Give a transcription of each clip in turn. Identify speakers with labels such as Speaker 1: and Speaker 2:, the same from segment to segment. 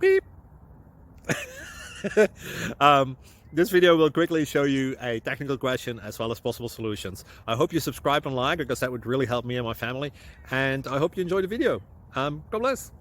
Speaker 1: Beep. um, this video will quickly show you a technical question as well as possible solutions. I hope you subscribe and like, because that would really help me and my family. And I hope you enjoy the video. God bless.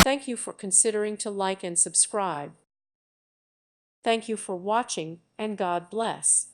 Speaker 2: Thank you for considering to like and subscribe. Thank you for watching, and God bless.